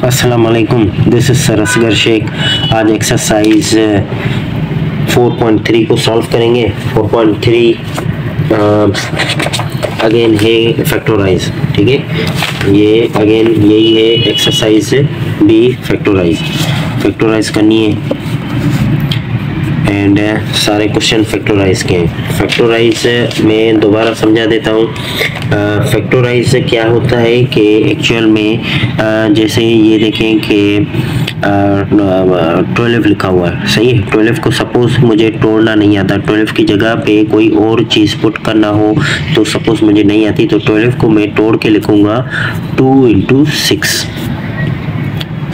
अस्सलाम वालेकुम, this is sir Asgar Sheikh. आज एक्सरसाइज 4.3 को सॉल्व करेंगे। 4.3 अगेन है फैक्टराइज, ठीक है। ये अगेन यही है एक्सरसाइज बी, फैक्टराइज करनी है एंड सारे क्वेश्चन फैक्टराइज के हैं। फैक्टराइज मैं दोबारा समझा देता हूँ। फैक्टराइज क्या होता है कि एक्चुअल में जैसे ये देखें कि 12 लिखा हुआ है, सही है। 12 को सपोज मुझे तोड़ना नहीं आता, 12 की जगह पे कोई और चीज़ पुट करना हो तो सपोज मुझे नहीं आती, तो 12 को मैं तोड़ के लिखूँगा 2 into 6,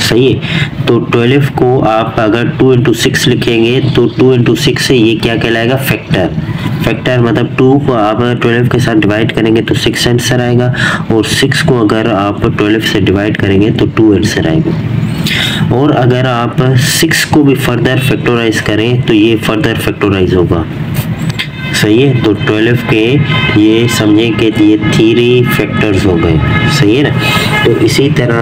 सही है। तो 12 को आप अगर 2 into 6 लिखेंगे तो 2 into 6 से ये क्या कहलाएगा, फैक्टर मतलब 2 को आप 12 के साथ डिवाइड करेंगे तो 6 आंसर आएगा, और 6 को अगर आप 12 से डिवाइड करेंगे तो 2 आंसर आएगा। और अगर आप 6 को भी फर्दर फैक्टराइज करें तो ये फर्दर फैक्टराइज होगा, सही है। तो 12 के ये समझें कि ये 3 फैक्टर्स हो गए, सही है ना। तो इसी तरह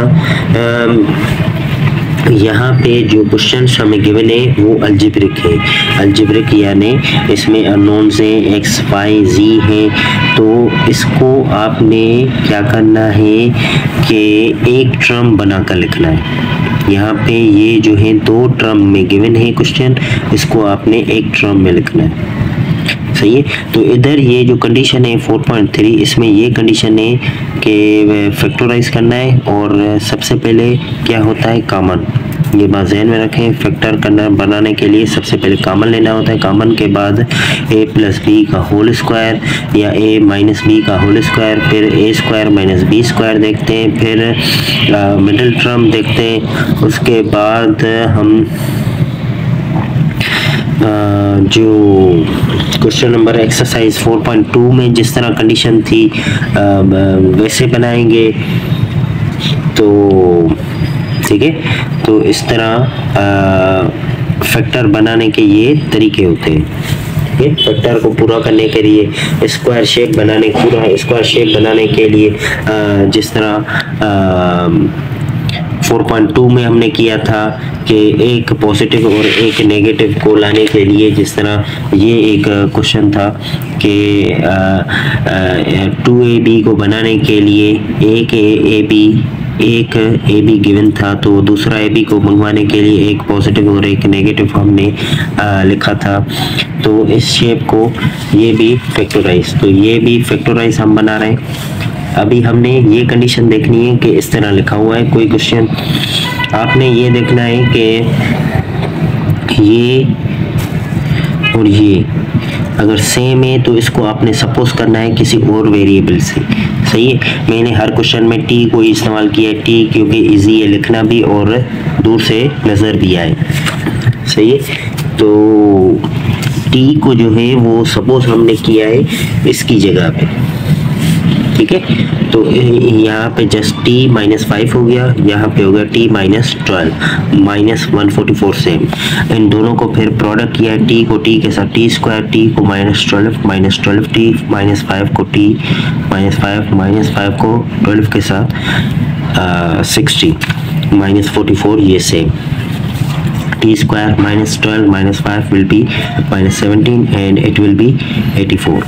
यहाँ पे जो क्वेश्चन हमें गिवन है वो अल्जेब्रिक है। अल्जेब्रिक यानी इसमें अननोन्स हैं, एक्स वाई जी है। तो इसको आपने क्या करना है कि एक टर्म बनाकर लिखना है। यहाँ पे ये जो है 2 टर्म में गिवन है क्वेश्चन, इसको आपने एक टर्म में लिखना है, सही है। तो इधर ये जो कंडीशन है 4.3, इसमें ये कंडीशन है कि फैक्टराइज करना है, और सबसे पहले क्या होता है, कॉमन। ये बात ध्यान में रखें, फैक्टर करना बनाने के लिए सबसे पहले कॉमन लेना होता है। कॉमन के बाद a + b का होल स्क्वायर या a - b का होल स्क्वायर, फिर a² - b² देखते हैं, फिर मिडिल टर्म देखते हैं। उसके बाद हम जो क्वेश्चन नंबर एक्सरसाइज 4.2 में जिस तरह कंडीशन थी वैसे बनाएंगे, तो ठीक है। तो इस तरह फैक्टर बनाने के ये तरीके होते हैं, ठीक है। फैक्टर को पूरा करने के लिए स्क्वायर शेप बनाने के लिए जिस तरह 4.2 में हमने किया था कि एक पॉजिटिव और एक नेगेटिव को लाने के लिए, जिस तरह ये एक क्वेश्चन था कि 2ab को बनाने के लिए एक ए बी गिवन था, तो दूसरा ए बी को मंगवाने के लिए एक पॉजिटिव और एक नेगेटिव हमने लिखा था। तो इस शेप को ये भी फैक्टराइज, तो ये भी फैक्टराइज हम बना रहे हैं। अभी हमने ये कंडीशन देखनी है कि इस तरह लिखा हुआ है कोई क्वेश्चन, आपने ये देखना है कि ये और ये अगर सेम है तो इसको आपने सपोज करना है किसी और वेरिएबल से, सही है। मैंने हर क्वेश्चन में टी को इस्तेमाल किया है, टी क्योंकि इजी है लिखना भी और दूर से नज़र भी आए, सही है। तो टी को जो है वो सपोज हमने किया है इसकी जगह पे, ठीक है। तो यहाँ पे जस्ट t - 5 हो गया, यहाँ पे हो गया t - 12 -144 सेम। इन दोनों को फिर प्रोडक्ट किया, t को t के साथ t², t को -12 -12t, -5 को t -5 को 12 के साथ 60 -44, ये same. t² -12 -5 will be -17 and it will be 84।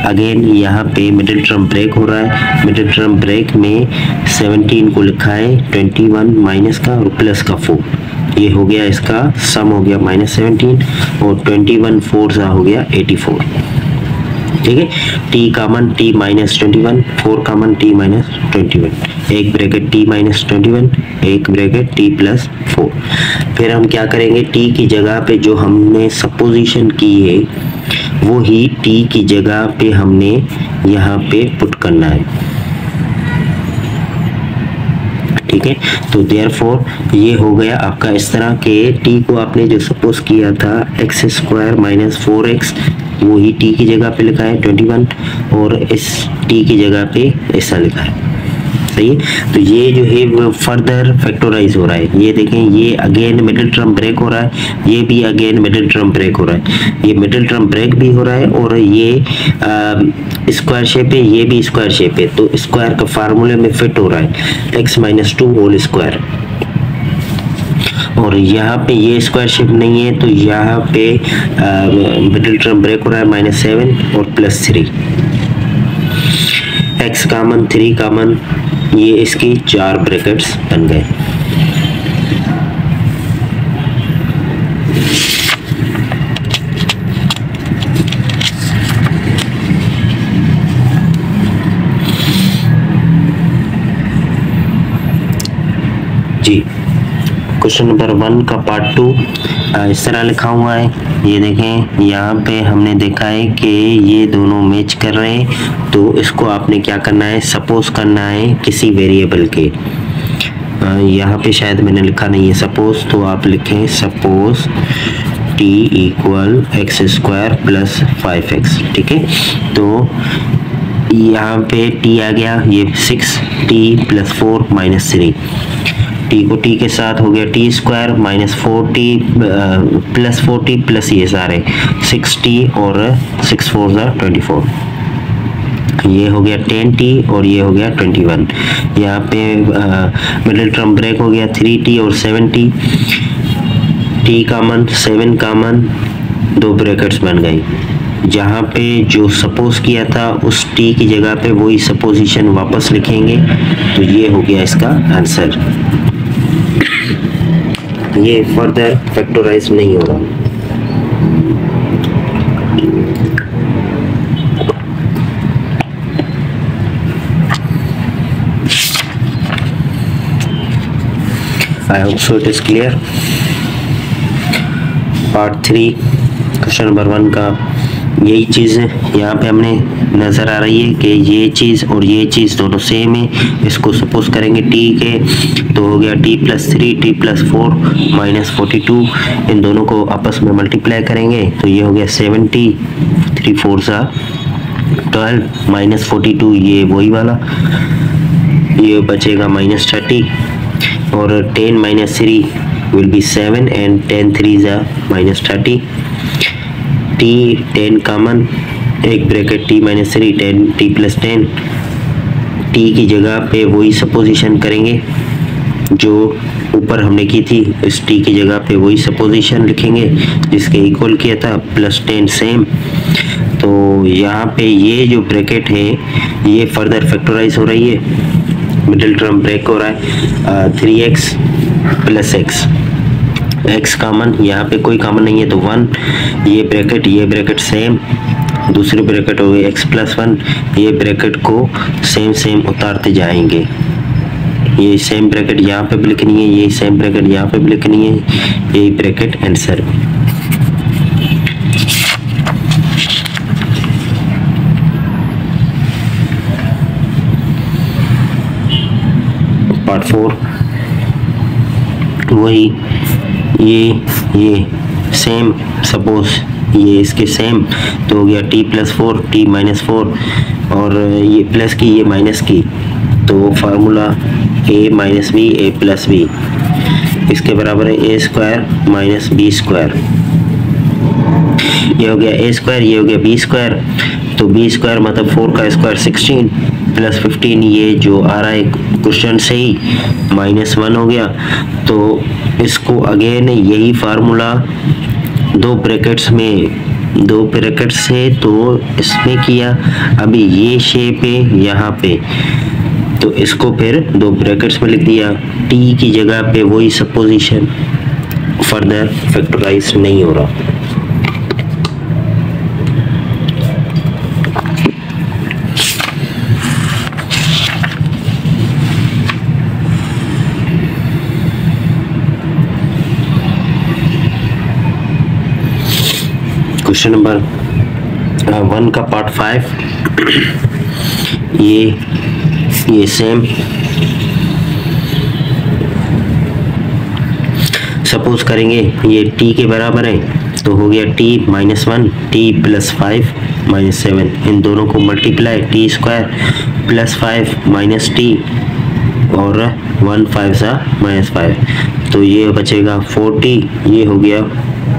Again यहाँ पे मिडिल टर्म ब्रेक हो रहा है। मिडिल टर्म ब्रेक में 17 को लिखा है 21 माइनस का और प्लस का 4, ये हो गया इसका सम हो गया -17, और 21 4 सा हो गया 84, ठीक है। t common t -21, 4 common t -21, एक ब्रैकेट t -21, एक ब्रैकेट t + 4। फिर हम क्या करेंगे, t की जगह पे जो हमने सपोजिशन की है वो ही t की जगह पे हमने यहाँ पे पुट करना है, ठीक है। तो देयरफॉर ये हो गया आपका इस तरह के t को आपने जो सपोज किया था x² - 4x, वो ही t की जगह पे लिखा है 21, और इस t की जगह पे ऐसा लिखा है, सही है। तो ये जो है वो फर्दर फैक्टराइज हो रहा है। ये देखें, ये अगेन मिडिल टर्म ब्रेक हो रहा है, ये भी अगेन मिडिल टर्म ब्रेक हो रहा है, ये मिडिल टर्म ब्रेक भी हो रहा है, और ये स्क्वायर शेप है, ये भी स्क्वायर शेप है। तो स्क्वायर का फार्मूले में फिट हो रहा है, x - 2 होल स्क्वायर, और यहाँ पे ये स्क्वायर शेप नहीं है, तो यहाँ पे मिडिल टर्म ब्रेक हो रहा है -7 और +3, x कॉमन 3 कॉमन, ये इसकी 4 ब्रैकेट्स बन गए। जी, क्वेश्चन नंबर 1 का पार्ट 2 इस तरह लिखा हुआ है। ये देखें, यहाँ पे हमने देखा है कि ये दोनों मैच कर रहे हैं, तो इसको आपने क्या करना है, सपोज करना है किसी वेरिएबल के। यहाँ पे शायद मैंने लिखा नहीं है सपोज, तो आप लिखें suppose t equal x² + 5x। ठीक है, तो यहाँ पे t आ गया, ये 6t + 4 - 3, t को t के साथ हो गया t² -4t + 4t प्लस ये सारे 6t और 6 4 24, ये हो गया 10t और ये हो गया 21। यहाँ पे मिडिल टर्म ब्रेक हो गया 3t और 7t, t common 7 common, 2 brackets बन गई। जहाँ पे जो सपोज किया था उस t की जगह पे वही सपोजिशन वापस लिखेंगे, तो ये हो गया इसका आंसर। ये फर्दर फैक्टराइज नहीं होगा। I hope so it is clear. Part 3 question number 1 का यही चीज़ है। यहाँ पे हमने नज़र आ रही है कि ये चीज़ और ये चीज़ दोनों सेम है। इसको सपोज करेंगे t के, तो हो गया t + 3 t + 4 -42। इन दोनों को आपस में मल्टीप्लाई करेंगे तो ये हो गया 7t, 3 4 12 -42, ये वही वाला, ये बचेगा -30 और 10 - 3 will be 7 and 10 3s are -30। t 10 common, एक ब्रैकेट t - 3 10 t + 10, t की जगह पे वही सपोजिशन करेंगे जो ऊपर हमने की थी, इस t की जगह पे वही सपोजिशन लिखेंगे जिसके इक्वल किया था, +10 सेम। तो यहाँ पे ये जो ब्रैकेट है ये फर्दर फैक्टराइज हो रही है, मिडिल टर्म ब्रेक हो रहा है 3x + x, x कॉमन, यहाँ पे कोई कॉमन नहीं है तो 1, ये ब्रैकेट सेम, दूसरी ब्रैकेट हो गई x + 1, ये ब्रैकेट को सेम उतारते जाएंगे। ये सेम ब्रैकेट यहाँ पे भी लिखनी है, ये सेम ब्रैकेट यहाँ पे भी लिखनी है, यही ब्रैकेट आंसर। पार्ट 4 वही, ये सेम, सपोज ये इसके सेम, तो हो गया t + 4 t - 4 और ये प्लस की ये माइनस की, तो formula a - b a + b इसके बराबर है a² - b²। ये हो गया a², ये हो गया b², तो b² मतलब 4 का स्क्वायर 16 + 15, ये जो आ रहा है क्वेश्चन से ही -1 हो गया। तो इसको अगेन यही फार्मूला दो ब्रैकेट्स से तो इसमें किया, अभी ये शेप है यहाँ पे, तो इसको फिर 2 ब्रैकेट्स में लिख दिया, t की जगह पे वही सपोजिशन, फर्दर फैक्टराइज नहीं हो रहा। क्वेश्चन नंबर 1 का पार्ट 5, ये सेम, सपोज करेंगे ये t के बराबर है, तो हो गया t - 1 t + 5 - 7, इन दोनों को मल्टीप्लाई t² + 5 - t और 1 5 -5, तो ये बचेगा 40, ये हो गया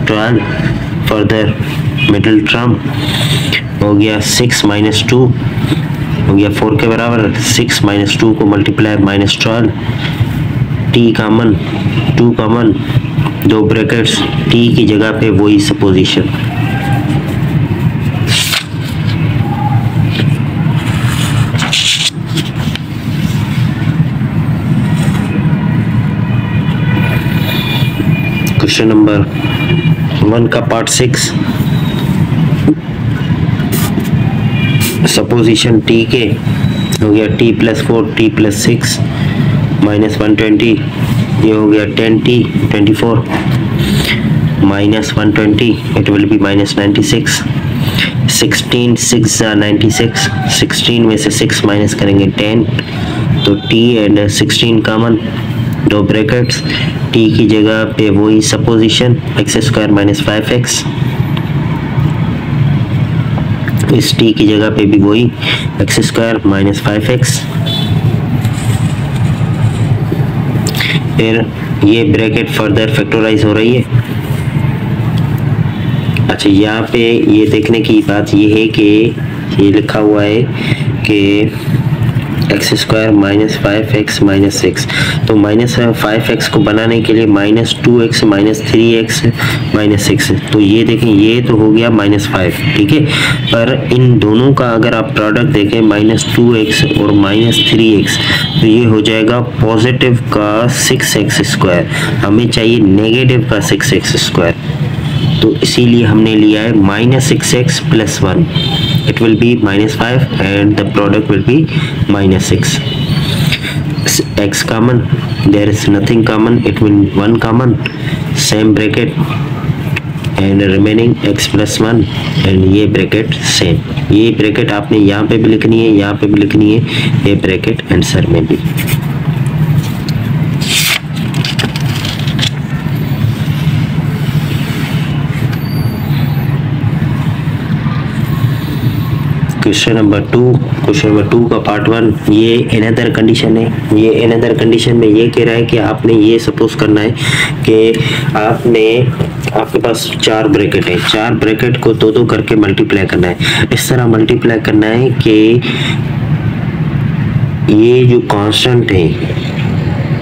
12, फर्दर मिडिल टर्म हो गया 6 - 2 हो गया 4 के बराबर, 6 - 2 को multiply -12, T common, two common, दो ब्रैकेट्स, टी की जगह पे वही सपोजिशन। क्वेश्चन नंबर 1 का पार्ट 6, सपोजिशन टी के हो गया T plus 4 T plus 6 minus 120, ये हो गया 10t 24 minus 120, it will be minus 96, 16 6 96, 16 में से 6 माइनस करेंगे 10, तो t एंड 16 कॉमन, दो ब्रैकेट्स, t की जगह पे वही supposition x square minus 5x, इस t की जगह पे भी वही एक्स स्क्वायर माइनस 5x, फिर ये ब्रैकेट फर्दर फैक्टराइज हो रही है। अच्छा, यहाँ पे ये देखने की बात ये है कि ये लिखा हुआ है कि x square minus 5x minus 6, तो माइनस 5x को बनाने के लिए minus 2x minus 3x minus 6, तो ये देखें ये तो हो गया माइनस 5, ठीक है। पर इन दोनों का अगर आप प्रोडक्ट देखें माइनस 2x और माइनस 3x, तो ये हो जाएगा पॉजिटिव का 6x स्क्वायर, हमें चाहिए नेगेटिव का 6x स्क्वायर, तो इसीलिए हमने लिया है minus 6x plus 1, it will be minus 5 and the product will be minus 6. X common, there is nothing common, it will 1 common, same bracket and remaining x plus 1 and ये bracket same, ये bracket आपने यहाँ पे भी लिखनी है, यहाँ पे भी लिखनी है, ये bracket आंसर में भी। क्वेश्चन नंबर 2 का पार्ट 1, ये अनदर कंडीशन है। ये अनदर कंडीशन में ये कह रहा है कि आपने ये सपोज करना है कि आपके पास 4 ब्रैकेट है, 4 ब्रैकेट को दो करके मल्टीप्लाई करना है। इस तरह मल्टीप्लाई करना है कि ये जो कांस्टेंट है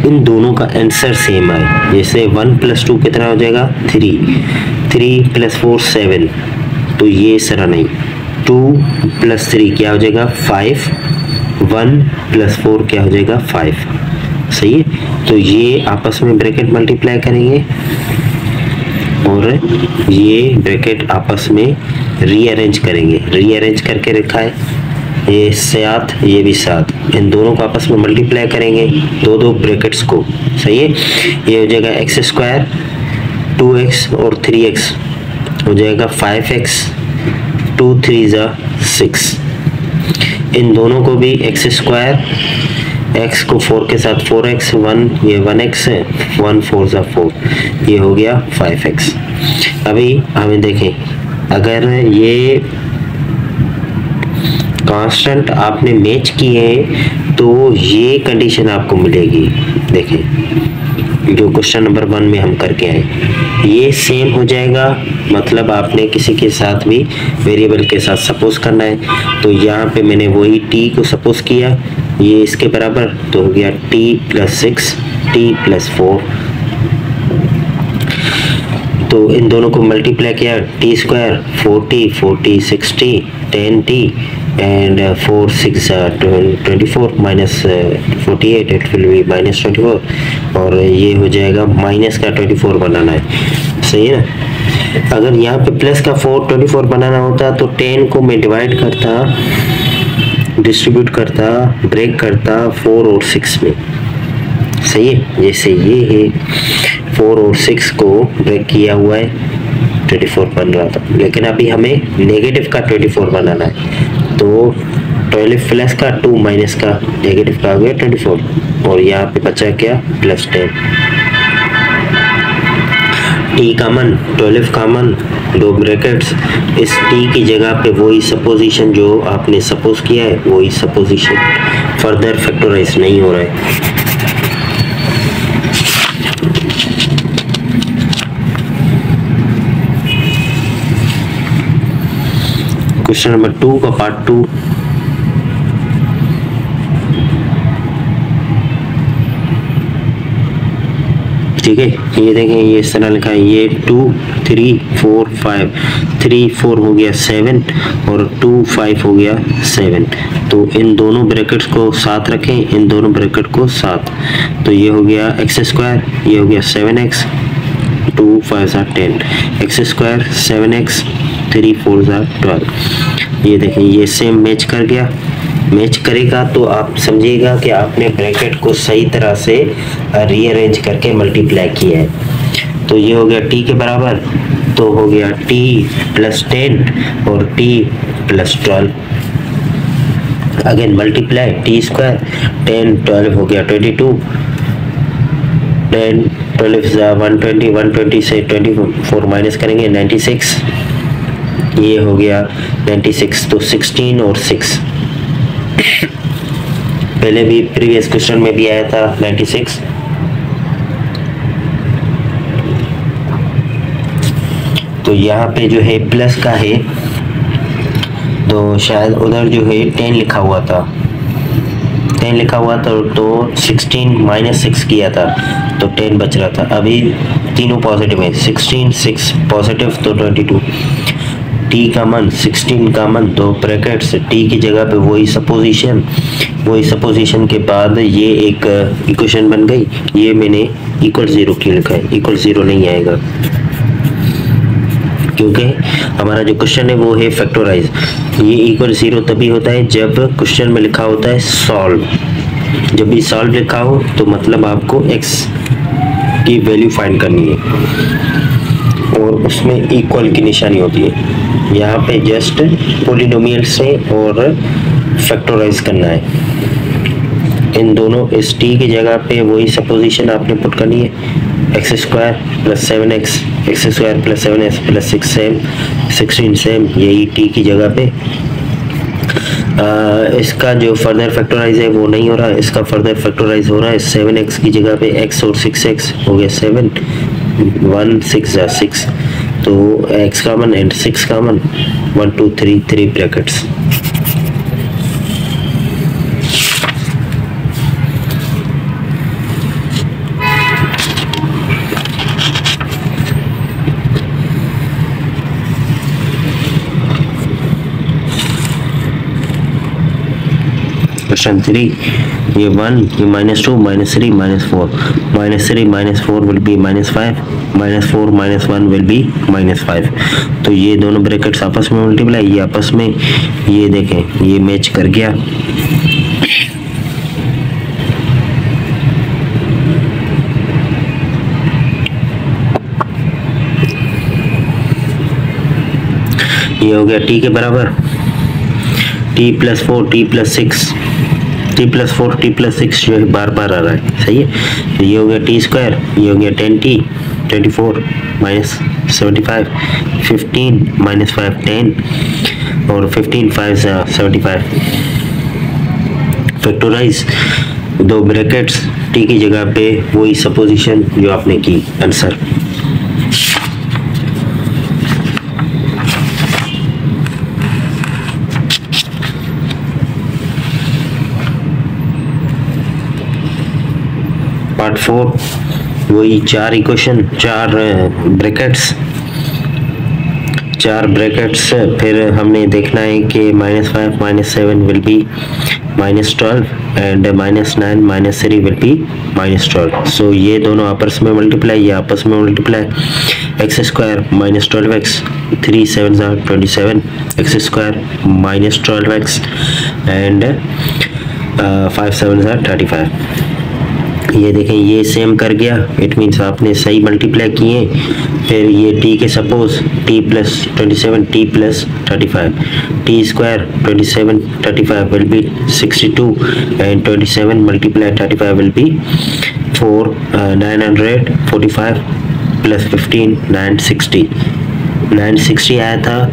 इन दोनों का आंसर सेम आए। जैसे 1 + 2 कितना हो जाएगा 3, 3 + 4 7, तो ये इस तरह नहीं, 2 + 3 क्या हो जाएगा 5, 1 + 4 क्या हो जाएगा 5, सही है। तो ये आपस में ब्रैकेट मल्टीप्लाई करेंगे और ये ब्रैकेट आपस में रीअरेंज करेंगे, रीअरेंज करके रखा है, ये 7 ये भी 7, इन दोनों को आपस में मल्टीप्लाई करेंगे दो ब्रैकेट्स को, सही है। ये हो जाएगा एक्स स्क्वायर, 2x और 3x हो जाएगा 5x, 2 3 6, इन दोनों को भी एक्स स्क्वायर, x को 4 के साथ 4x, 1 ये 1x है, 1 4 4, ये हो गया 5x। अभी हमें देखें अगर ये कांस्टेंट आपने मैच किए तो ये कंडीशन आपको मिलेगी। देखें जो क्वेश्चन नंबर 1 में हम करके आए, ये सेम हो जाएगा, मतलब आपने किसी के साथ भी वेरिएबल के साथ सपोज करना है। तो यहाँ पे मैंने वही t को सपोज किया, ये इसके बराबर, तो हो गया t + 6 t + 4, तो इन दोनों को मल्टीप्लाई किया, t square 40 40 60 10t and 4 6 24 minus 48, it will be minus 24, और ये हो जाएगा माइनस का 24 बनाना है, सही है ना। अगर यहाँ पे प्लस का 24 बनाना होता तो 10 को मैं डिवाइड करता, डिस्ट्रीब्यूट करता, ब्रेक करता 4 और 6 में, सही है। जैसे ये है 4 और 6 को ब्रेक किया हुआ है, 24 बन रहा था, लेकिन अभी हमें नेगेटिव का 24 बनाना है, तो 12 प्लस का 2 माइनस का नेगेटिव का हो गया 24, और यहाँ पे बचा क्या +10, t कॉमन, 12 कॉमन, दो ब्रैकेट्स, इस t की जगह पे वही सपोजिशन जो आपने सपोज किया है वही सपोजिशन, फर्दर फैक्टराइज नहीं हो रहा है। क्वेश्चन नंबर 2 का पार्ट 2, ठीक है, ये देखें ये इस तरह लिखा है, ये 2 3 4 5, 3 4 हो गया 7 और 2 5 हो गया 7। तो इन दोनों ब्रैकेट्स को साथ रखें, इन दोनों ब्रैकेट को साथ, तो ये हो गया एक्स स्क्वायर, ये हो गया 7x, 2 5 10, एक्स स्क्वायर 7x, 3 4 12। ये देखें ये सेम मैच कर गया, मैच करेगा तो आप समझिएगा कि आपने ब्रैकेट को सही तरह से रीअरेंज करके मल्टीप्लाई किया है। तो ये हो गया t के बराबर, तो हो गया t प्लस 10 और t plus 12। Again multiply t square, 10 12 हो गया 22, 10 12 120, 120 से 24 माइनस करेंगे 96, ये हो गया 96, तो 16 और 6। पहले भी प्रीवियस क्वेश्चन में भी आया था 96। तो यहाँ पे जो है प्लस का है, तो शायद उधर जो है 10 लिखा हुआ था, 10 लिखा हुआ था, तो 16 माइनस 6 किया था तो 10 बच रहा था। अभी तीनों पॉजिटिव है, 16 6 पॉजिटिव तो 22, t का मन 16 का मन, दो ब्रैकेट्स t की जगह पे वही सपोजिशन के बाद ये एक इक्वेशन बन गई। ये मैंने इक्वल 0 क्यों लिखा है, इक्वल 0 नहीं आएगा क्योंकि हमारा जो क्वेश्चन है वो है फैक्टराइज। ये इक्वल 0 तभी होता है जब क्वेश्चन में लिखा होता है सॉल्व। जब भी सॉल्व लिखा हो तो मतलब आपको x की वैल्यू फाइंड करनी है और उसमें इक्वल की निशानी होती है। यहाँ पे जस्ट पॉलिनोमियल से और फैक्टराइज करना है। इन दोनों इस t की जगह पे वही सपोजिशन आपने पुट करनी है, x square plus 7x, x square plus 7x plus 6 same, 16 same, यही t की जगह पे। इसका जो फर्दर फैक्टराइज है वो नहीं हो रहा, इसका फर्दर फैक्टराइज हो रहा है। 7x की जगह पे x और 6x हो गया 7, 1 6 6, तो x common and 6 common, 1 2 3 brackets. Question 3, ये 1, ये -2, -3, -4, -3 -4 विल बी -5, -4 -1 विल बी -5। तो ये दोनों ब्रैकेट्स आपस में मल्टीप्लाई, ये आपस में, ये देखें ये मैच कर गया। ये हो गया t के बराबर, t plus 4 t plus 6, t plus 4 t plus 6 जो है बार बार आ रहा है, सही है। तो ये हो गया t स्क्वायर, ये हो गया 10t, 24 माइनस 75, 15 माइनस 5 10 और 15 5 75। फैक्टराइज, दो ब्रैकेट्स t की जगह पे वही सपोजिशन जो आपने की, आंसर। पार्ट 4, वही 4 इक्वेशन, 4 ब्रैकेट्स। फिर हमने देखना है कि -5 -7 will be -12 and -9 -3 will be -12। सो ये दोनों आपस में मल्टीप्लाई, ये आपस में multiply. X square -12x, 3 7 27, x square -12x and 5 7 35। ये देखें ये सेम कर गया, इट मीन्स आपने सही मल्टीप्लाई किए। फिर ये t के suppose t plus 27, t plus 35, t square 27 35 will be 62 and 27 multiply 35 will be 945 plus 15 960। 960 आया था,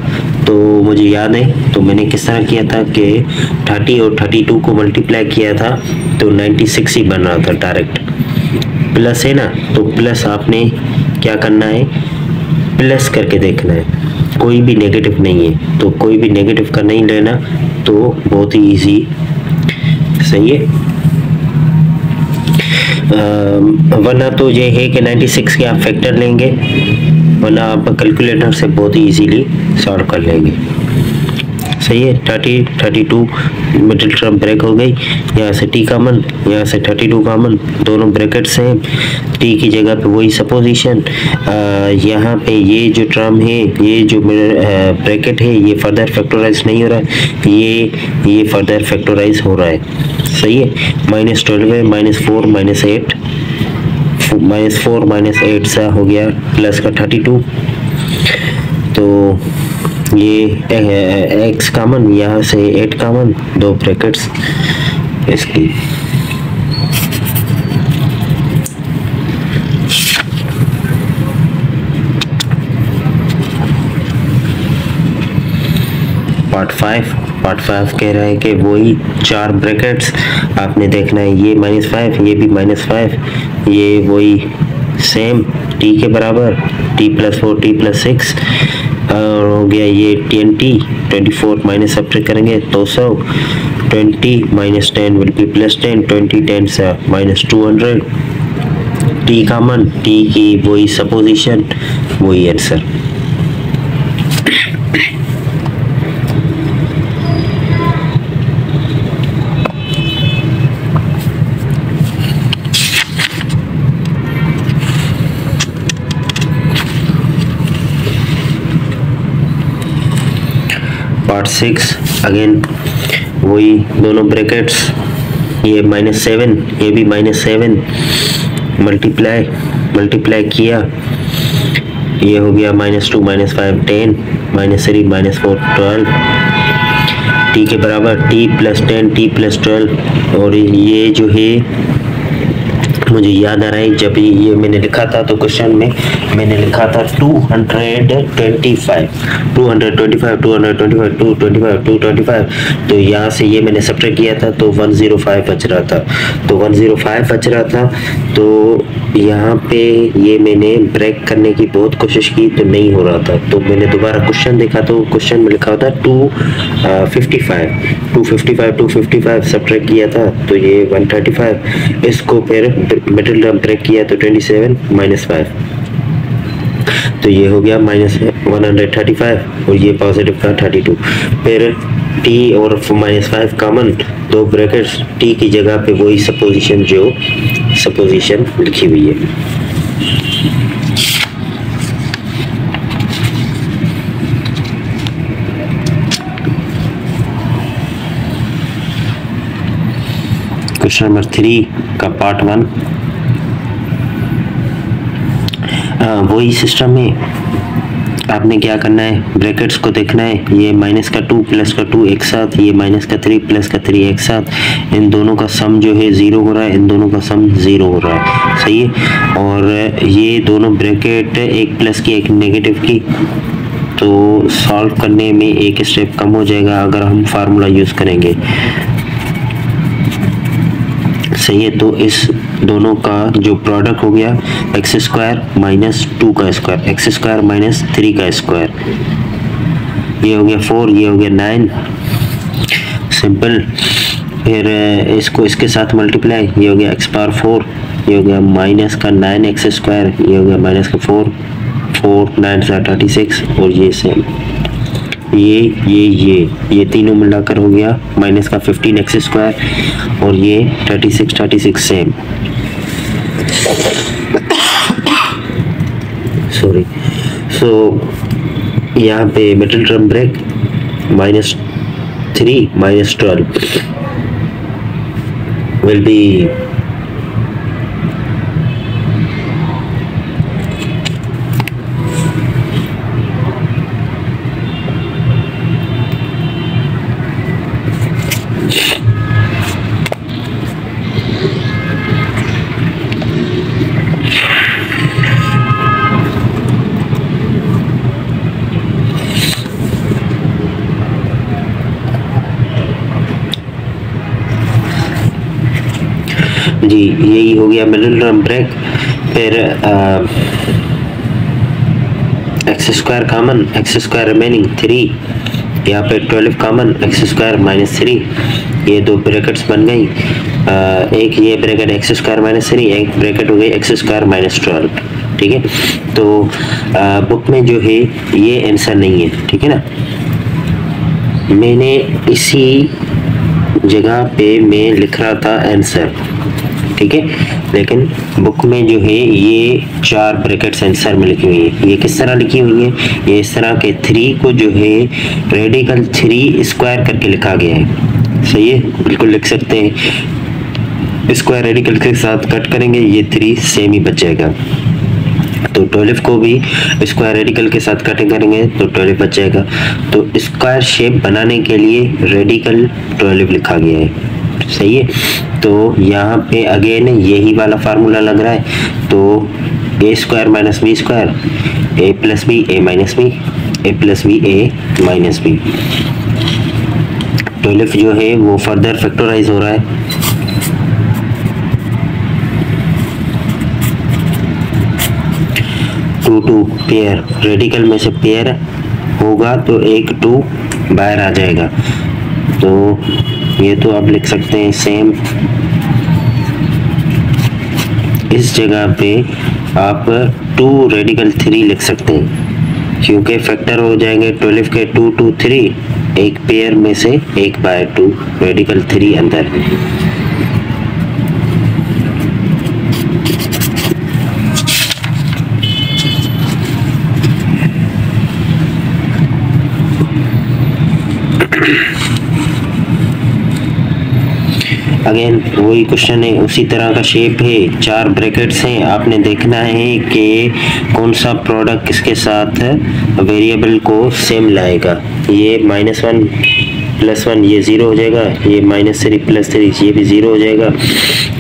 तो मुझे याद है तो मैंने किस तरह किया था कि 30 और 32 को मल्टीप्लाई किया था तो 96 ही बन रहा था डायरेक्ट। प्लस है ना, तो प्लस आपने क्या करना है, प्लस करके देखना है, कोई भी नेगेटिव नहीं है, तो कोई भी नेगेटिव का नहीं लेना, तो बहुत ही इजी, सही है। वरना तो ये है कि 96 के आप फैक्टर लेंगे, वरना आप कैलकुलेटर से बहुत ही इजीली सॉल्व कर लेंगे। सही है। 30 32 मिडिल टर्म ब्रेक हो गई, यहाँ से टी कॉमन, यहाँ से 32 कॉमन, दोनों ब्रैकेट सेम, टी की जगह पे वही सपोजिशन। यहाँ पे ये जो टर्म है, ये जो ब्रैकेट है, ये फर्दर फैक्टराइज नहीं हो रहा है, ये फर्दर फैक्टराइज हो रहा है। सही है। -12 है, -4 -8, -4 -8 सा हो गया प्लस का 32। तो ये x कॉमन, यहाँ से 8 कॉमन, दो ब्रैकेट्स इसकी। पार्ट 5 कह रहा है कि वही 4 ब्रैकेट्स आपने देखना है, ये -5, ये भी -5, ये वही सेम t के बराबर, t+4 t+6 और हो गया ये 24 माइनस सब्ट्रैक्ट करेंगे 200, 20 - 10 विल बी +10, 20 10 से -200, t कॉमन, t की वही सपोजिशन, वही आंसर। पार्ट 6 अगेन वही दोनों ब्रैकेट्स, ये -7, ये भी -7, मल्टीप्लाई किया, ये हो गया -2 -5 10, -3 -4 12, t के बराबर t+10 t+12। और ये जो है मुझे याद आ रहा है, जब ये मैंने लिखा था तो क्वेश्चन में मैंने लिखा था 225, 225, तो यहाँ से ये मैंने सब्ट्रैक्ट किया था तो 105 बच रहा था, तो यहाँ पे ये मैंने ब्रेक करने की बहुत कोशिश की तो नहीं हो रहा था, तो मैंने दोबारा क्वेश्चन देखा तो क्वेश्चन में लिखा था 255 सब्ट्रैक्ट किया था तो ये 135, इसको फिर मिडिल टर्म ब्रेक किया तो 27 -5, तो ये हो गया -135 और ये पॉजिटिव का 32। फिर t और -5 कॉमन, दो ब्रैकेट्स, t की जगह पे वही सपोजिशन जो सपोजिशन लिखी हुई है। क्वेश्चन नंबर 3 का पार्ट 1, वही सिस्टम में आपने क्या करना है, ब्रैकेट्स को देखना है, ये -2 + 2 एक साथ, ये -3 + 3 एक साथ, इन दोनों का सम जो है 0 हो रहा है, इन दोनों का सम 0 हो रहा है। सही है। और ये दोनों ब्रैकेट, एक प्लस की एक नेगेटिव की, तो सॉल्व करने में एक स्टेप कम हो जाएगा अगर हम फार्मूला यूज़ करेंगे। सही है। तो इस दोनों का जो प्रोडक्ट हो गया x² - 2 का स्क्वायर, x² - 3 का स्क्वायर, ये हो गया 4, ये हो गया 9, सिंपल। फिर इसको इसके साथ मल्टीप्लाई, ये हो गया x⁴, ये हो गया -9x², ये हो गया -4, 9 से 36 और ये सेम, ये तीनों मिलाकर हो गया -15x² और ये 36 सेम। सॉरी। सो यहाँ पे middle term break -3 -12 will be जी, यही हो गया मिडिल टर्म ब्रेक। फिर x² कॉमन, x² रिमेनिंग 3, यहाँ पे 12 कॉमन, x² -3, ये दो ब्रैकेट्स बन गई एक ये ब्रैकेट एक्स स्क्वायर माइनस 3, एक ब्रैकेट हो गई एक्स स्क्वायर माइनस 12। ठीक है, तो बुक में जो है ये आंसर नहीं है। ठीक है ना, मैंने इसी जगह पे मैं लिख रहा था आंसर। ठीक है, लेकिन बुक में जो है ये 4 ब्रैकेट्स आंसर में लिखी हुई है। ये किस तरह लिखी हुई है, ये इस तरह के 3 को जो है रेडिकल 3 स्क्वायर करके लिखा गया है। सही है, बिल्कुल लिख सकते हैं। स्क्वायर रेडिकल के साथ कट करेंगे, ये 3 सेम ही बच जाएगा। तो 12 को भी स्क्वायर रेडिकल के साथ कटिंग करेंगे तो 12 बच जाएगा। तो स्क्वायर शेप बनाने के लिए रेडिकल 12 लिखा गया है। सही है, तो यहाँ पे अगेन यही वाला फार्मूला लग रहा है। तो ए square minus B square, A plus B A minus B, A plus B A minus B. 12 जो है वो फर्दर फैक्टराइज हो रहा है। टू पेयर, रेडिकल में से पेयर होगा तो एक 2 बाहर आ जाएगा। तो ये तो आप लिख सकते हैं सेम। इस जगह पे आप 2 रेडिकल 3 लिख सकते हैं, क्योंकि फैक्टर हो जाएंगे 12 के 2 2 3, एक पेयर में से 1/2 रेडिकल 3 अंदर। अगेन वही क्वेश्चन है, उसी तरह का शेप है, 4 ब्रैकेट्स हैं। आपने देखना है कि कौन सा प्रोडक्ट किसके साथ वेरिएबल को सेम लाएगा। ये -1 +1 ये 0 हो जाएगा, ये -3 + 3 ये भी 0 हो जाएगा।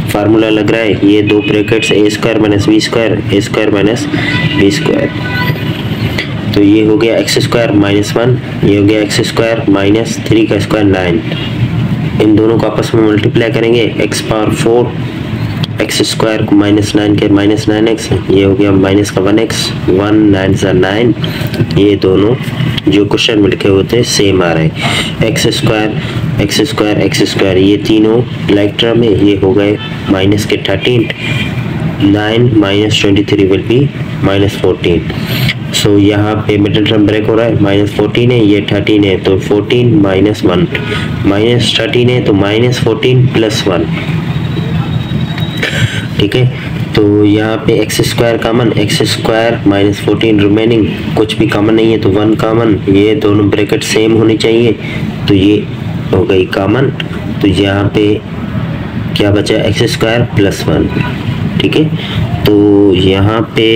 फार्मूला लग रहा है ये 2 ब्रैकेट्स ए स्क्वायर माइनस बी स्क्वायर, ए स्क्वायर माइनस बी स्क्वायर। तो ये हो गया एक्स स्क्वायर -1, ये हो गया एक्स स्क्वायर माइनस 3 का स्क्वायर 9। इन दोनों को आपस में मल्टीप्लाई करेंगे, x पावर 4 एक्स स्क्वायर को -9 के -9x, ये हो गया माइनस का 1x, 1 9 सा 9। ये दोनों जो क्वेश्चन में लिखे होते हैं सेम आ रहे हैं। X square x square x square ये तीनों लाइक टर्म में, ये हो गए माइनस के 13, 9 - 23 विल बी -14। सो यहाँ पे मिडिल टर्म ब्रेक हो रहा है, -14 है, ये 13 है, तो 14 - 1 -13 है, तो -14 + 1। ठीक है, तो यहाँ पे x square common, x square -14 remaining, कुछ भी कॉमन नहीं है तो 1 कॉमन। ये दोनों ब्रैकेट सेम होनी चाहिए, तो ये हो गई कॉमन। तो यहाँ पे क्या बचा, एक्स स्क्वायर + 1। ठीक है, तो यहाँ पे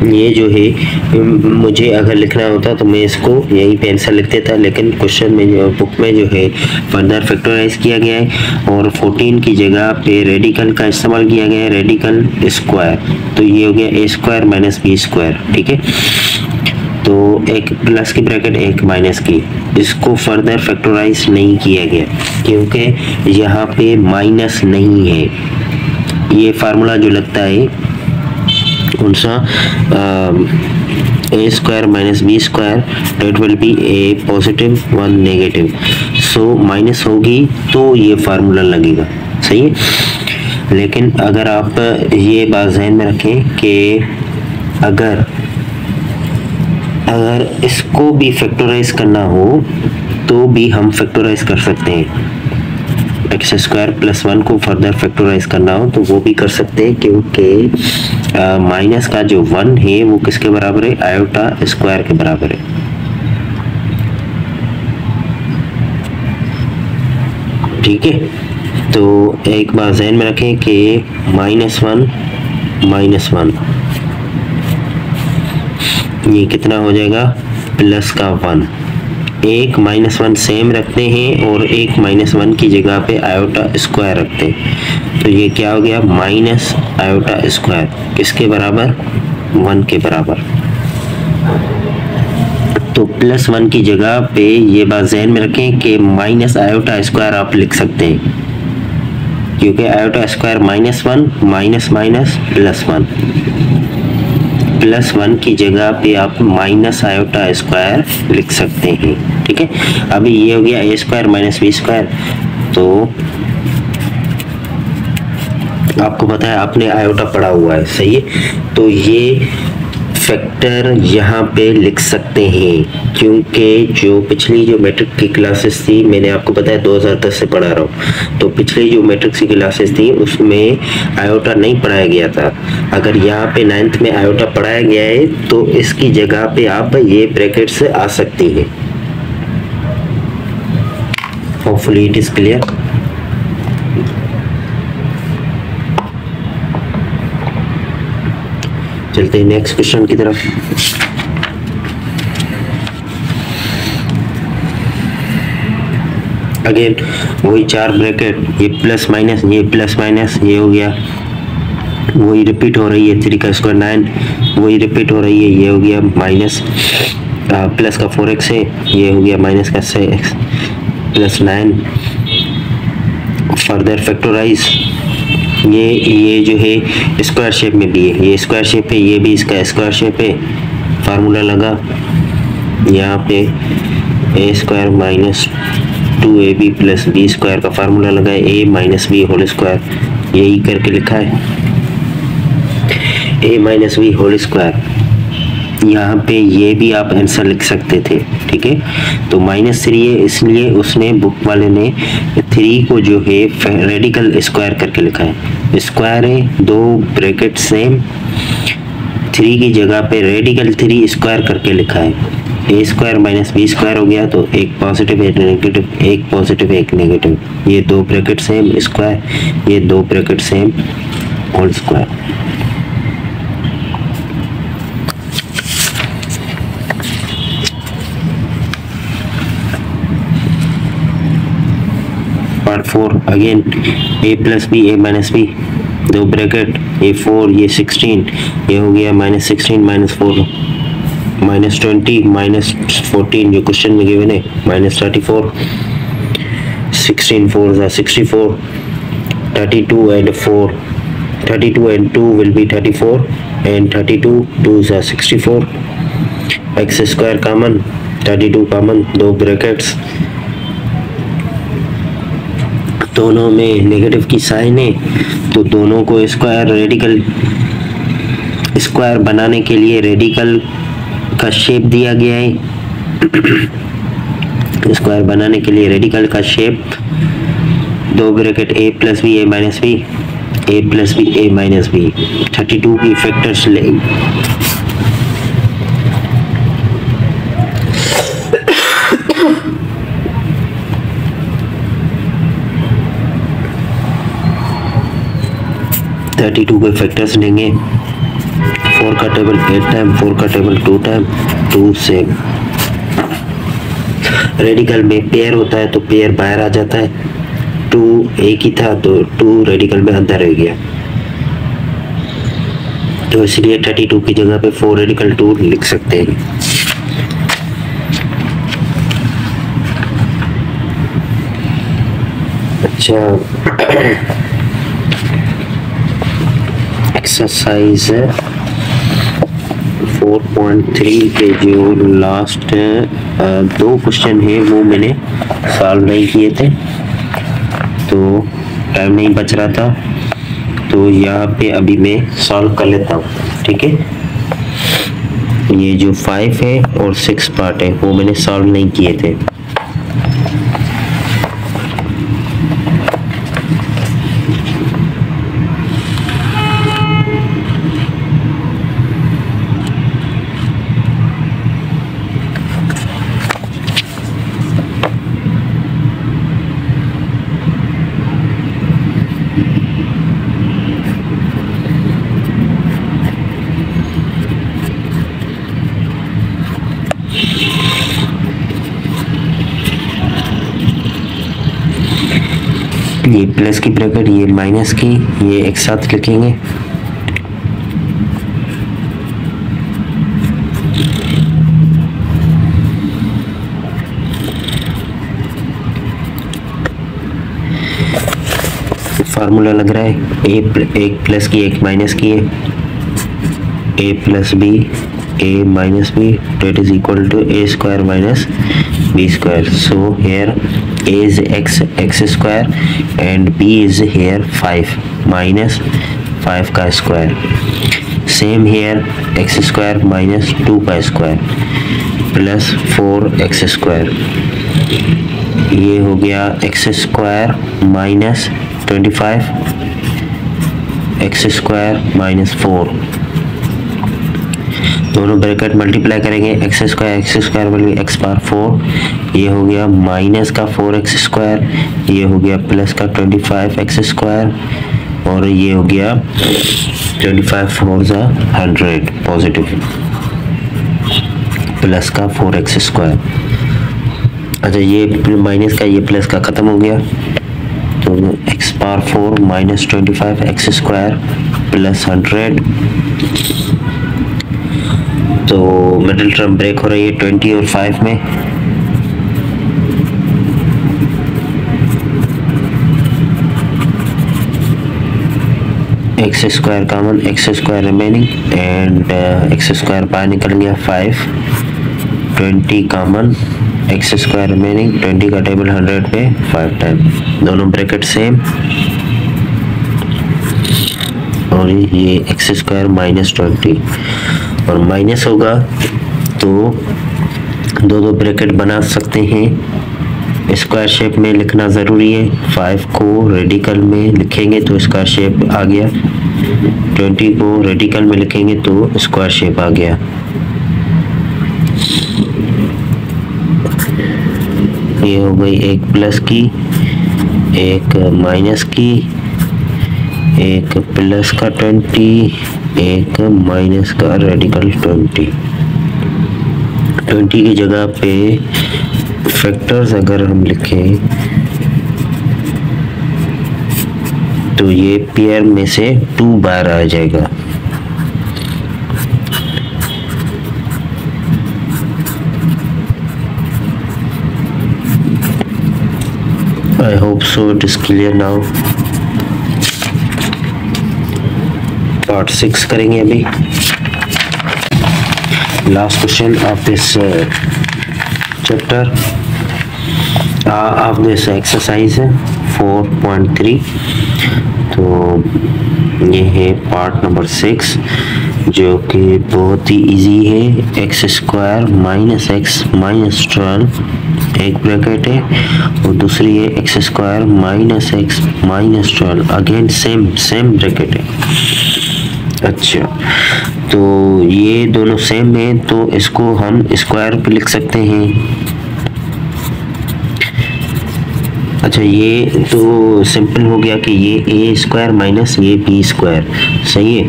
ये जो है मुझे अगर लिखना होता तो मैं इसको यही पे आंसर लिख देता, लेकिन क्वेश्चन में बुक में जो है फर्दर फैक्टराइज किया गया है और 14 की जगह पे रेडिकल का इस्तेमाल किया गया है, रेडिकल स्क्वायर। तो ये हो गया ए स्क्वायर माइनस बी स्क्वायर। ठीक है, तो एक प्लस की ब्रैकेट एक माइनस की, इसको फर्दर फैक्टराइज नहीं किया गया क्योंकि यहाँ पे माइनस नहीं है। ये फार्मूला जो लगता है कौन सा, A square minus B square, that will be A positive 1 negative. So minus होगी तो ये फार्मूला लगेगा। सही है, लेकिन अगर आप ये बात ध्यान में रखें कि अगर इसको भी फैक्टराइज करना हो तो भी हम फैक्टराइज कर सकते हैं। एक्स स्क्वायर + 1 को फर्दर फैक्टराइज करना हो तो वो भी कर सकते हैं, क्योंकि माइनस का जो 1 है वो किसके बराबर है, आयोटा स्क्वायर के बराबर है। ठीक है, तो एक बार ध्यान में रखें कि -1 ये कितना हो जाएगा, प्लस का 1। एक -1 सेम रखते हैं और एक -1 की जगह पे आयोटा स्क्वायर रखते हैं, तो ये क्या हो गया, माइनस आयोटा स्क्वायर किसके बराबर, 1 के बराबर। तो +1 की जगह पे ये बात ध्यान में रखें कि माइनस आयोटा स्क्वायर आप लिख सकते हैं, क्योंकि आयोटा स्क्वायर -1 माइनस माइनस +1, +1 की जगह पे आप माइनस आयोटा स्क्वायर लिख सकते हैं। ठीक है, अभी ये हो गया ए स्क्वायर माइनस बी स्क्वायर, तो आपको पता है आपने आयोटा पढ़ा हुआ है, सही है। तो ये फैक्टर यहाँ पे लिख सकते हैं, क्योंकि जो पिछली जो मैट्रिक की क्लासेस थी, मैंने आपको बताया 2010 से पढ़ा रहा हूँ, तो पिछली जो मैट्रिक की क्लासेस थी उसमें आयोटा नहीं पढ़ाया गया था। अगर यहाँ पे 9th में आयोटा पढ़ाया गया है तो इसकी जगह पे आप ये ब्रैकेट्स आ सकती हैं। Hopefully it is clear. चलते हैं नेक्स्ट क्वेश्चन की तरफ। अगेन वही 4 ब्रैकेट, ये प्लस माइनस, ये प्लस माइनस, ये हो गया, वही रिपीट हो रही है 3 का स्क्वायर 9, वही रिपीट हो रही है, ये हो गया माइनस प्लस का 4x है, ये हो गया माइनस का 6x प्लस 9। फर्दर फैक्टराइज, ये जो है स्क्वायर शेप में भी है, ये स्क्वायर शेप है, ये भी इसका स्क्वायर शेप है। फार्मूला लगा यहाँ पे A square minus 2ab plus B square का फार्मूला लगा है, a minus B whole square, यही करके लिखा है a minus B whole square. यहाँ पे ये भी आप आंसर लिख सकते थे, ठीक है। तो -3 है, इसलिए उसने बुक वाले ने 3 को जो है रेडिकल स्क्वायर करके लिखा है। स्क्वायर है, 2 ब्रैकेट सेम, 3 की जगह पे रेडिकल 3 स्क्वायर करके लिखा है। ए स्क्वायर माइनस बी स्क्वायर हो गया, तो एक पॉजिटिव एक नेगेटिव, एक पॉजिटिव एक नेगेटिव, ये 2 ब्रैकेट सेम स्क्वायर, ये 2 bracket same whole square. Part 4 again a plus B A minus B, 2 bracket, ये 4 ये 16, ये हो गया -16 -4 -20 -14 जो क्वेश्चन में गिवन है -34, 16 4 is 64, 32 and 4, 32 and 2 will be 34 and 32 2s are 64, x square common, 32 common, 2 brackets, दोनों में नेगेटिव की साइन है, तो दोनों को स्क्वायर रेडिकल स्क्वायर बनाने के लिए रेडिकल का शेप दिया गया है। स्क्वायर बनाने के लिए रेडिकल का shape, 2 bracket a plus B A minus B, A plus B A minus B, 32 की फैक्टर्स ले। के फैक्टर्स लेंगे, 4 का टेबल 8 टाइम, 4 का टेबल 2 टाइम, 2 से रेडिकल में पेयर होता है तो पेयर बाहर आ जाता है, 2 एक ही था तो 2 रेडिकल में अंदर रह गया, तो इसलिए 32 की जगह पे 4 रेडिकल 2 लिख सकते हैं। अच्छा, एक्सरसाइज 4.3 के जो लास्ट 2 क्वेश्चन है वो मैंने सॉल्व नहीं किए थे, तो टाइम नहीं बच रहा था, तो यहाँ पे अभी मैं सॉल्व कर लेता हूँ, ठीक है। ये जो 5 है और 6 पार्ट है वो मैंने सॉल्व नहीं किए थे। ये प्लस की ब्रैकेट, ये माइनस की, ये एक साथ लिखेंगे, फार्मूला लग रहा है एक प्लस की एक माइनस की है, a plus B a minus b that is equal to a square minus b square. So here a is x square and b is here 5. Minus 5 का square. Same here x square minus 2 का square plus 4x square. ये हो गया x square minus 25 x square minus 4। दोनों bracket multiply करेंगे, x square बल्कि x power 4, ये हो गया माइनस का 4x स्क्वायर, ये हो गया प्लस का 25x स्क्वायर, और ये हो गया 25 4 100 पॉजिटिव प्लस का 4x स्क्वायर। अच्छा, ये माइनस का ये प्लस का ख़त्म हो गया, तो x power 4 minus 25 x square plus 100। तो मिडिल टर्म ब्रेक हो रही है 20 और 5 में। X square common, x square remaining, and x square बाहर निकल गया 5, 20 कॉमन, एक्स स्क्वायर रिमेनिंग, 20 का टेबल 100 पे 5 टाइम, दोनों ब्रैकेट सेम, और ये एक्स स्क्वायर माइनस 20, और माइनस होगा तो दो ब्रैकेट बना सकते हैं। स्क्वायर शेप में लिखना ज़रूरी है, 5 को रेडिकल में लिखेंगे तो स्क्वायर शेप आ गया, 20 को रेडिकल में लिखेंगे तो स्क्वायर शेप आ गया। ये हो गई एक प्लस की, एक माइनस की, एक प्लस का 20, एक माइनस का रेडिकल 20। 20 की जगह पे फैक्टर्स अगर हम लिखें तो ये पेयर में से 2 बार आ जाएगा। I hope so it is clear now. Part 6 करेंगे अभी। Last question of this chapter of this exercise है 4.3। तो ये है पार्ट नंबर 6 जो कि बहुत ही इजी है। X square minus X minus 12 एक ब्रैकेट है, और दूसरी है x square minus X minus 12, again same bracket है। अच्छा, तो ये दोनों सेम है तो इसको हम स्क्वायर पे लिख सकते हैं। अच्छा, ये तो सिंपल हो गया कि ये ए स्क्वायर माइनस ये बी स्क्वायर, सही है।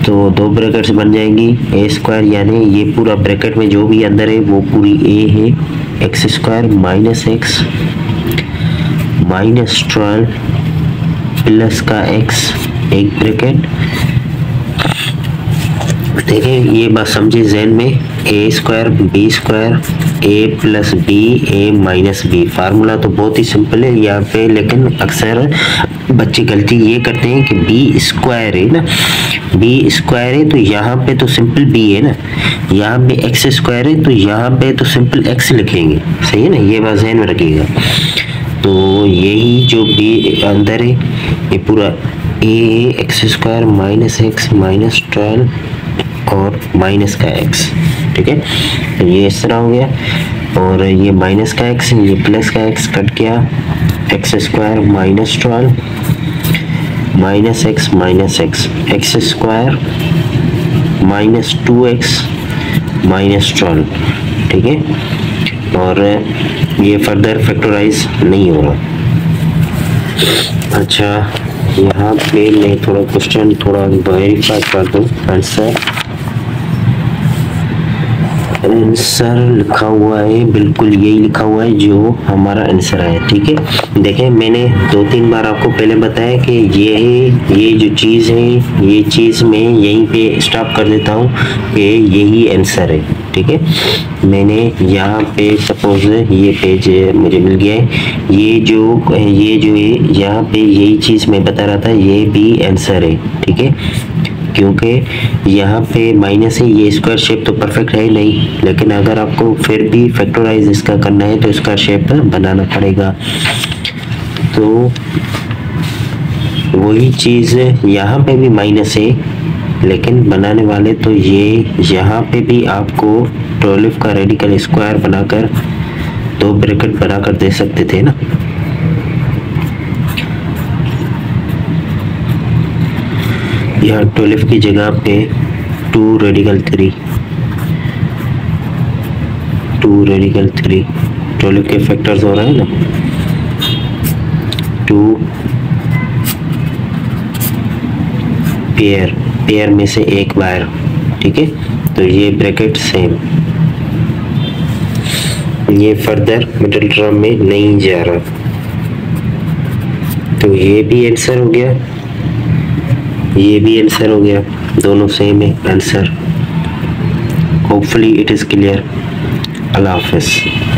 तो 2 ब्रैकेट्स बन जाएंगी, ए स्क्वायर यानी ये पूरा ब्रैकेट में जो भी अंदर है वो पूरी ए है, x square minus X minus 12 plus का एक्स एक ब्रैकेट। देखिए ये बात समझिए जहन में, ए square B square A plus B A minus B. Formula तो बहुत ही सिंपल है यहाँ पे, लेकिन अक्सर बच्चे गलती ये करते हैं कि बी स्क्वायर है ना, बी स्क्वायर है तो यहाँ पे तो सिंपल बी है ना, यहाँ पे एक्स स्क्वायर है तो यहाँ पे तो सिंपल एक्स लिखेंगे, सही है ना, ये बात जहन में रखिएगा। तो यही जो बी अंदर है ये पूरा A X square minus X minus 12 और माइनस का एक्स, ठीक है। तो ये इस तरह हो गया, और ये माइनस का एक्स ये प्लस का एक्स कट गया, x square minus 12 minus x x square minus 2x minus 12, ठीक है। और ये फर्दर फैक्टराइज नहीं हो रहा। अच्छा, यहाँ पे मैं थोड़ा क्वेश्चन थोड़ा वेरीफाई कर दूँ। आंसर लिखा हुआ है, बिल्कुल यही लिखा हुआ है जो हमारा आंसर है, ठीक है। देखें मैंने 2-3 बार आपको पहले बताया कि ये है, ये जो चीज़ है ये चीज़ मैं यहीं पे स्टॉप कर देता हूँ कि यही आंसर है, ठीक है। मैंने यहाँ पे सपोज ये पेज मुझे मिल गया है, ये जो है यहाँ पे यही चीज़ मैं बता रहा था, ये भी आंसर है, ठीक है। क्योंकि यहाँ पे माइनस है, ये स्क्वायर शेप तो परफेक्ट है नहीं, लेकिन अगर आपको फिर भी फैक्टराइज इसका करना है तो स्क्वायर शेप बनाना पड़ेगा। तो वही चीज़ यहाँ पे भी माइनस है, लेकिन बनाने वाले तो ये यहाँ पे भी आपको 12 का रेडिकल स्क्वायर बनाकर 2 ब्रैकेट बनाकर दे सकते थे ना। यहाँ 12 की जगह पे 2 रेडिकल 3, 2 रेडिकल 3, 12 के फैक्टर्स हो रहे हैं ना, 2 पेयर में से एक बार, ठीक है। तो ये ब्रैकेट सेम, ये फर्दर मिडिल टर्म में नहीं जा रहा, तो ये भी आंसर हो गया, ये भी आंसर हो गया, दोनों सेम है answer. Hopefully it is clear. अल्लाह हाफिज़।